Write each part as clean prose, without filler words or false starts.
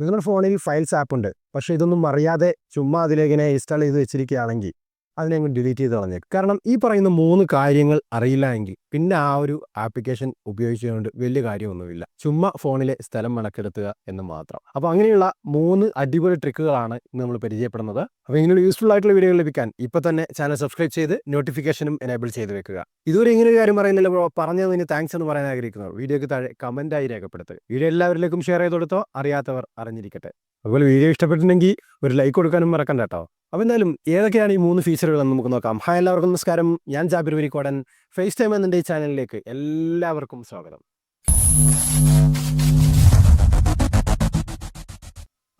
നിങ്ങളുടെ ഫോണിൽ files app ഉണ്ട്, പക്ഷേ ഇതൊന്നും അറിയാതെ ചുമ്മാ അതിലേക്കിനെ ഇൻസ്റ്റാൾ ചെയ്ത് വെച്ചിരിക്കുകയാണെങ്കിൽ അതിനെ അങ്ങ് ഡിലീറ്റ് ചെയ്ത് കളഞ്ഞേക്കും. കാരണം ഈ പറയുന്ന 3 കാര്യങ്ങൾ അറിയില്ല എങ്കിൽ പിന്നെ ആ ഒരു ആപ്ലിക്കേഷൻ ഉപയോഗിച്ചുകൊണ്ട് വലിയ കാര്യമൊന്നുമില്ല. ചുമ്മാ ഫോണിലെ സ്ഥലം മെനക്കെടുത്തുക എന്ന് മാത്രം. അപ്പോൾ അങ്ങനെയുള്ള 3 അടിപൊളി ട്രിക്കുകളാണ് ഇന്ന് നമ്മൾ പരിചയപ്പെടുന്നത്. അപ്പോൾ ഇങ്ങനെയുള്ള യൂസ്ഫുൾ ആയിട്ടുള്ള വീഡിയോകൾ ലഭിക്കാൻ ഇപ്പോൾ തന്നെ ചാനൽ സബ്സ്ക്രൈബ് ചെയ്ത് നോട്ടിഫിക്കേഷനും എനേബിൾ ചെയ്ത് വെക്കുക. ഇതുവരെ ഇങ്ങനെ ഒരു കാര്യം പറയുന്നില്ല ബ്രോ, പറഞ്ഞതിന് താങ്ക്സ് എന്ന് പറയാൻ ആഗ്രഹിക്കുന്നു. വീഡിയോക്ക് താഴെ കമൻറ്റായി രേഖപ്പെടുത്തുക. വീഡിയോ എല്ലാവരിലേക്കും ഷെയർ ചെയ്ത് കൊടുത്തോ, അറിയാത്തവർ അറിഞ്ഞിരിക്കട്ടെ. അതുപോലെ വീഡിയോ ഇഷ്ടപ്പെട്ടിട്ടുണ്ടെങ്കിൽ ഒരു ലൈക്ക് കൊടുക്കാനും മറക്കണ്ട കേട്ടോ. അപ്പോൾ എന്തായാലും ഏതൊക്കെയാണ് ഈ 3 ഫീച്ചറുകളെന്ന് നമുക്ക് നോക്കാം. ഹായ്, എല്ലാവർക്കും നമസ്കാരം. ഞാൻ ജാബിർ വരിക്കോടൻ. ഫേസ് ടൈം എന്നെ ഈ ചാനലിലേക്ക് എല്ലാവർക്കും സ്വാഗതം.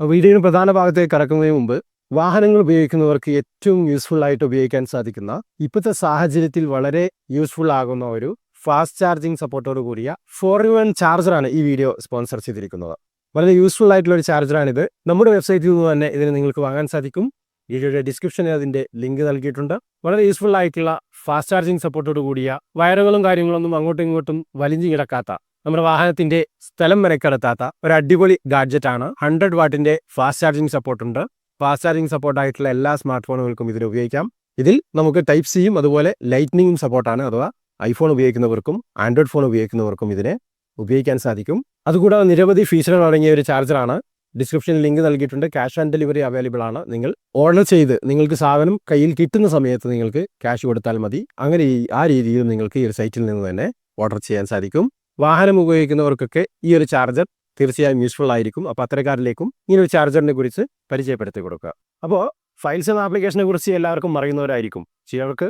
വീഡിയോയുടെ പ്രധാന ഭാഗത്തേക്ക് കടക്കുന്നതിന് മുമ്പ് വാഹനങ്ങൾ ഉപയോഗിക്കുന്നവർക്ക് ഏറ്റവും യൂസ്ഫുൾ ആയിട്ട് ഉപയോഗിക്കാൻ സാധിക്കുന്ന, ഇപ്പോഴത്തെ സാഹചര്യത്തിൽ വളരെ യൂസ്ഫുൾ ആകുന്ന ഒരു ഫാസ്റ്റ് ചാർജിങ് സപ്പോർട്ടോട് കൂടിയ 4-in-1 ചാർജറാണ് ഈ വീഡിയോ സ്പോൺസർ ചെയ്തിരിക്കുന്നത്. വളരെ യൂസ്ഫുൾ ആയിട്ടുള്ള ഒരു ചാർജറാണിത്. നമ്മുടെ വെബ്സൈറ്റിൽ നിന്ന് തന്നെ ഇതിന് നിങ്ങൾക്ക് വാങ്ങാൻ സാധിക്കും. വീഡിയോയുടെ ഡിസ്ക്രിപ്ഷനിൽ അതിൻ്റെ ലിങ്ക് നൽകിയിട്ടുണ്ട്. വളരെ യൂസ്ഫുൾ ആയിട്ടുള്ള ഫാസ്റ്റ് ചാർജിങ് സപ്പോർട്ടോട് കൂടിയ, വയറുകളും കാര്യങ്ങളൊന്നും അങ്ങോട്ടും ഇങ്ങോട്ടും വലിഞ്ഞു കിടക്കാത്ത, നമ്മുടെ വാഹനത്തിന്റെ സ്ഥലം മെനക്കെടുത്താത്ത ഒരു അടിപൊളി ഗാഡ്ജറ്റാണ്. 100 വാട്ടിന്റെ ഫാസ്റ്റ് ചാർജിങ് സപ്പോർട്ടുണ്ട്. ഫാസ്റ്റ് ചാർജിങ് സപ്പോർട്ടായിട്ടുള്ള എല്ലാ സ്മാർട്ട് ഫോണുകൾക്കും ഇതിൽ ഉപയോഗിക്കാം. ഇതിൽ നമുക്ക് ടൈപ്പ് സിയും അതുപോലെ ലൈറ്റ്നിങ്ങും സപ്പോർട്ടാണ്. അഥവാ ഐഫോൺ ഉപയോഗിക്കുന്നവർക്കും ആൻഡ്രോയിഡ് ഫോൺ ഉപയോഗിക്കുന്നവർക്കും ഇതിനെ ഉപയോഗിക്കാൻ സാധിക്കും. അതുകൂടാതെ നിരവധി ഫീച്ചറുകൾ അടങ്ങിയ ഒരു ചാർജറാണ്. ഡിസ്ക്രിപ്ഷനിൽ ലിങ്ക് നൽകിയിട്ടുണ്ട്. ക്യാഷ് ഓൺ ഡെലിവറി അവൈലബിൾ ആണ്. നിങ്ങൾ ഓർഡർ ചെയ്ത് നിങ്ങൾക്ക് സാധനം കയ്യിൽ കിട്ടുന്ന സമയത്ത് നിങ്ങൾക്ക് ക്യാഷ് കൊടുത്താൽ മതി. അങ്ങനെ ആ രീതിയിൽ നിങ്ങൾക്ക് ഈ ഒരു സൈറ്റിൽ നിന്ന് തന്നെ ഓർഡർ ചെയ്യാൻ സാധിക്കും. വാഹനം ഉപയോഗിക്കുന്നവർക്കൊക്കെ ഈ ഒരു ചാർജർ തീർച്ചയായും യൂസ്ഫുൾ ആയിരിക്കും. അപ്പോൾ അത്തരക്കാരിലേക്കും ഇങ്ങനെ ഒരു ചാർജറിനെ കുറിച്ച് പരിചയപ്പെടുത്തി കൊടുക്കുക. അപ്പോൾ ഫയൽസ് എന്ന ആപ്ലിക്കേഷനെ കുറിച്ച് എല്ലാവർക്കും അറിയുന്നവരായിരിക്കും. ചിലർക്ക്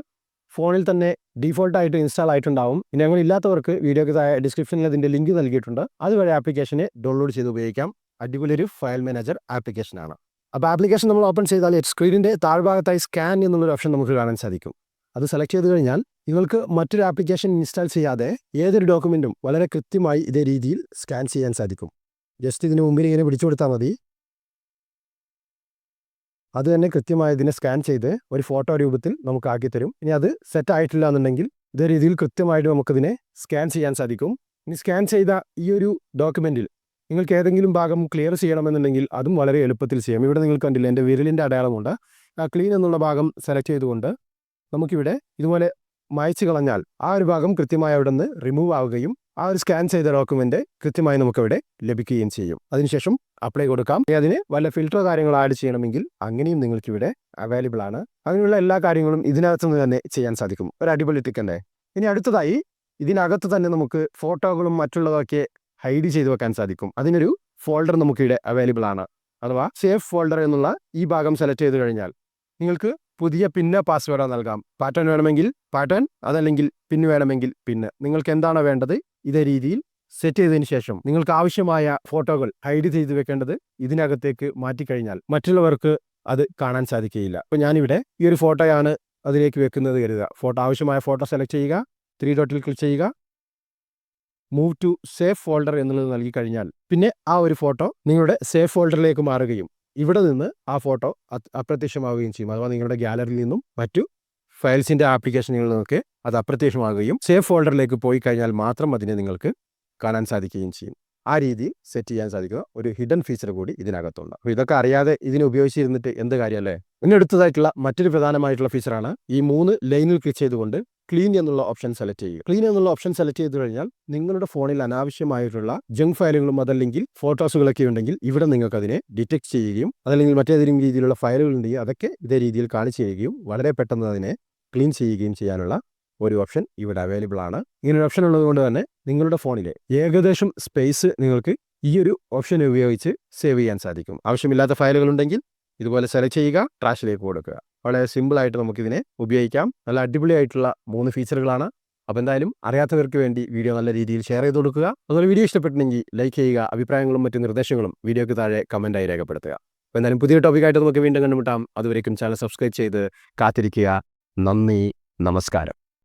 ഫോണിൽ തന്നെ ഡീഫോൾട്ടായിട്ട് ഇൻസ്റ്റാൾ ആയിട്ടുണ്ടാവും. ഇനി അങ്ങനെ ഇല്ലാത്തവർക്ക് വീഡിയോക്ക് താഴെ ഡിസ്ക്രിപ്ഷനിൽ അതിൻ്റെ ലിങ്ക് നൽകിയിട്ടുണ്ട്. അതുവഴി ആപ്ലിക്കേഷനെ ഡൗൺലോഡ് ചെയ്ത് ഉപയോഗിക്കാം. അടിപൊളി ഒരു ഫയൽ മാനേജർ ആപ്ലിക്കേഷനാണ്. അപ്പോൾ ആപ്ലിക്കേഷൻ നമ്മൾ ഓപ്പൺ ചെയ്താൽ സ്ക്രീനിൻ്റെ താഴ്ഭാഗത്തായി സ്കാൻ എന്നുള്ളൊരു ഓപ്ഷൻ നമുക്ക് കാണാൻ സാധിക്കും. അത് സെലക്ട് ചെയ്ത് കഴിഞ്ഞാൽ നിങ്ങൾക്ക് മറ്റൊരു ആപ്ലിക്കേഷൻ ഇൻസ്റ്റാൾ ചെയ്യാതെ ഏതൊരു ഡോക്യുമെൻറ്റും വളരെ കൃത്യമായി ഇതേ രീതിയിൽ സ്കാൻ ചെയ്യാൻ സാധിക്കും. ജസ്റ്റ് ഇതിന് മുമ്പിൽ ഇങ്ങനെ പിടിച്ചു കൊടുത്താൽ മതി. അത് തന്നെ കൃത്യമായി ഇതിനെ സ്കാൻ ചെയ്ത് ഒരു ഫോട്ടോ രൂപത്തിൽ നമുക്ക് ആക്കി തരും. ഇനി അത് സെറ്റ് ആയിട്ടില്ല എന്നുണ്ടെങ്കിൽ ഇതേ രീതിയിൽ കൃത്യമായിട്ട് നമുക്കതിനെ സ്കാൻ ചെയ്യാൻ സാധിക്കും. ഇനി സ്കാൻ ചെയ്ത ഈ ഒരു ഡോക്യുമെൻറ്റിൽ നിങ്ങൾക്ക് ഏതെങ്കിലും ഭാഗം ക്ലിയർ ചെയ്യണമെന്നുണ്ടെങ്കിൽ അതും വളരെ എളുപ്പത്തിൽ ചെയ്യാം. ഇവിടെ നിങ്ങൾ കണ്ടില്ല, എൻ്റെ വിരലിൻ്റെ അടയാളമുണ്ട്. ആ ക്ലീൻ എന്നുള്ള ഭാഗം സെലക്ട് ചെയ്തുകൊണ്ട് നമുക്കിവിടെ ഇതുപോലെ മായ്ച്ചു കളഞ്ഞാൽ ആ ഒരു ഭാഗം കൃത്യമായി അവിടെ നിന്ന് റിമൂവ് ആവുകയും ആ ഒരു സ്കാൻ ചെയ്ത ഡോക്യുമെൻ്റ് കൃത്യമായി നമുക്കവിടെ ലഭിക്കുകയും ചെയ്യും. അതിനുശേഷം അപ്ലൈ കൊടുക്കാം. അതിന് വല്ല ഫിൽറ്ററോ കാര്യങ്ങളോ ആഡ് ചെയ്യണമെങ്കിൽ അങ്ങനെയും നിങ്ങൾക്കിവിടെ അവൈലബിൾ ആണ്. അങ്ങനെയുള്ള എല്ലാ കാര്യങ്ങളും ഇതിനകത്തുനിന്ന് തന്നെ ചെയ്യാൻ സാധിക്കും. ഒരു അടിപൊളി ടിക്കല്ലേ. ഇനി അടുത്തതായി ഇതിനകത്ത് തന്നെ നമുക്ക് ഫോട്ടോകളും മറ്റുള്ളതൊക്കെ ഹൈഡ് ചെയ്ത് വെക്കാൻ സാധിക്കും. അതിനൊരു ഫോൾഡർ നമുക്കിവിടെ അവൈലബിൾ ആണ്. അഥവാ സേഫ് ഫോൾഡർ എന്നുള്ള ഈ ഭാഗം സെലക്ട് ചെയ്ത് കഴിഞ്ഞാൽ നിങ്ങൾക്ക് പുതിയ പാസ്വേഡോ നൽകാം. പാറ്റേൺ വേണമെങ്കിൽ പാറ്റേൺ, അതല്ലെങ്കിൽ പിൻ വേണമെങ്കിൽ പിന്ന്. നിങ്ങൾക്ക് എന്താണോ വേണ്ടത് ഇതേ രീതിയിൽ സെറ്റ് ചെയ്തതിന് ശേഷം നിങ്ങൾക്ക് ആവശ്യമായ ഫോട്ടോകൾ ഹൈഡ് ചെയ്ത് വെക്കേണ്ടത് ഇതിനകത്തേക്ക് മാറ്റിക്കഴിഞ്ഞാൽ മറ്റുള്ളവർക്ക് അത് കാണാൻ സാധിക്കുകയില്ല. അപ്പോൾ ഞാനിവിടെ ഈ ഒരു ഫോട്ടോയാണ് അതിലേക്ക് വെക്കുന്നത് കരുതുക. ആവശ്യമായ ഫോട്ടോ സെലക്ട് ചെയ്യുക, 3 ഡോട്ടിൽ ക്ലിക്ക് ചെയ്യുക, മൂവ് ടു സേഫ് ഫോൾഡർ എന്നുള്ളത് നൽകി കഴിഞ്ഞാൽ പിന്നെ ആ ഒരു ഫോട്ടോ നിങ്ങളുടെ സേഫ് ഫോൾഡറിലേക്ക് മാറുകയും ഇവിടെ നിന്ന് ആ ഫോട്ടോ അപ്രത്യക്ഷമാവുകയും ചെയ്യും. അഥവാ നിങ്ങളുടെ ഗാലറിയിൽ നിന്നും മറ്റു ഫയൽസിൻ്റെ ആപ്ലിക്കേഷനുകളിൽ നിന്നൊക്കെ അത് അപ്രത്യക്ഷമാകുകയും സേഫ് ഫോൾഡറിലേക്ക് പോയി കഴിഞ്ഞാൽ മാത്രം അതിനെ നിങ്ങൾക്ക് കാണാൻ സാധിക്കുകയും ചെയ്യും. ആ രീതിയിൽ സെറ്റ് ചെയ്യാൻ സാധിക്കുക ഒരു ഹിഡൻ ഫീച്ചർ കൂടി ഇതിനകത്തുണ്ട്. അപ്പോൾ ഇതൊക്കെ അറിയാതെ ഇതിനെ ഉപയോഗിച്ചിരുന്നിട്ട് എന്ത് കാര്യമല്ലേ. പിന്നെ അടുത്തതായിട്ടുള്ള മറ്റൊരു പ്രധാനമായിട്ടുള്ള ഫീച്ചറാണ് ഈ 3 ലൈനിൽ ക്ലിക്ക് ചെയ്തുകൊണ്ട് ക്ലീൻ എന്നുള്ള ഓപ്ഷൻ സെലക്ട് ചെയ്യുക. ക്ലീൻ എന്നുള്ള ഓപ്ഷൻ സെലക്ട് ചെയ്ത് കഴിഞ്ഞാൽ നിങ്ങളുടെ ഫോണിൽ അനാവശ്യമായിട്ടുള്ള ജങ്ക് ഫയലുകളും അതല്ലെങ്കിൽ ഫോട്ടോസുകളൊക്കെ ഉണ്ടെങ്കിൽ ഇവിടെ നിങ്ങൾക്ക് അതിനെ ഡിറ്റക്ട് ചെയ്യുകയും അതല്ലെങ്കിൽ മറ്റേതെങ്കിലും രീതിയിലുള്ള ഫയലുകൾ ഉണ്ടെങ്കിൽ അതൊക്കെ ഇതേ രീതിയിൽ കാണിച്ചു തരികയും വളരെ പെട്ടെന്ന് അതിനെ ക്ലീൻ ചെയ്യുകയും ചെയ്യാനുള്ള ഒരു ഓപ്ഷൻ ഇവിടെ അവൈലബിൾ ആണ്. ഇങ്ങനൊരു ഓപ്ഷൻ ഉള്ളതുകൊണ്ട് തന്നെ നിങ്ങളുടെ ഫോണിലെ ഏകദേശം സ്പേസ് നിങ്ങൾക്ക് ഈ ഒരു ഓപ്ഷൻ ഉപയോഗിച്ച് സേവ് ചെയ്യാൻ സാധിക്കും. ആവശ്യമില്ലാത്ത ഫയലുകൾ ഉണ്ടെങ്കിൽ ഇതുപോലെ സെലക്ട് ചെയ്യുക, ട്രാഷിലേക്ക് കൊടുക്കുക. വളരെ സിമ്പിളായിട്ട് നമുക്കിതിനെ ഉപയോഗിക്കാം. നല്ല അടിപൊളിയായിട്ടുള്ള 3 ഫീച്ചറുകളാണ്. അപ്പോൾ എന്തായാലും അറിയാത്തവർക്ക് വേണ്ടി വീഡിയോ നല്ല രീതിയിൽ ഷെയർ ചെയ്ത് കൊടുക്കുക. അതുപോലെ വീഡിയോ ഇഷ്ടപ്പെട്ടിട്ടുണ്ടെങ്കിൽ ലൈക്ക് ചെയ്യുക. അഭിപ്രായങ്ങളും മറ്റു നിർദ്ദേശങ്ങളും വീഡിയോയ്ക്ക് താഴെ കമൻറ്റായി രേഖപ്പെടുത്തുക. അപ്പോൾ എന്തായാലും പുതിയ ടോപ്പിക്കായിട്ട് നമുക്ക് വീണ്ടും കണ്ടുമുട്ടാം. അതുവരേക്കും ചാനൽ സബ്സ്ക്രൈബ് ചെയ്ത് കാത്തിരിക്കുക. നന്ദി, നമസ്കാരം.